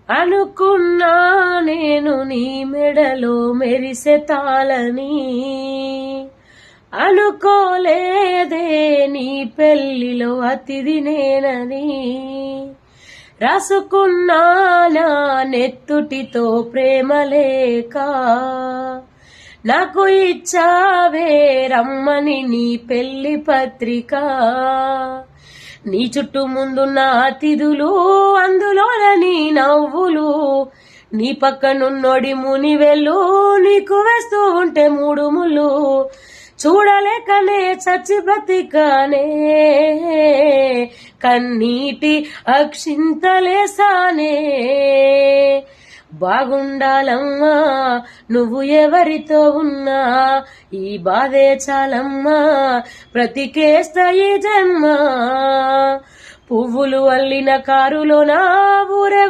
అనుకున్నా నేను నీ మెడలో మెరిసే తాళని, అనుకోలేదే నీ పెళ్లిలో అతిథి నేనని. రాసుకున్నా నా నెత్తుటితో ప్రేమలేక, నాకు ఇచ్చావే రమ్మని నీ పెళ్లి పత్రిక. నీ చుట్టూ ముందున్న అతిథులు, అందులోన నీ నవ్వులు, నీ పక్కనున్నోడి మునివెళ్ళు, నీకు వేస్తూ ఉంటే మూడు ముళ్ళు. చూడలేకనే చచ్చి బ్రతికానే, కన్నీటి అక్షింతలేసానే. బాగుండాలమ్మా నువ్వు ఎవరితో ఉన్నా, ఈ బాధే చాలమ్మా బ్రతికేస్తా ఈ జన్మ. పువ్వులు అల్లిన కారులో నా ఊరే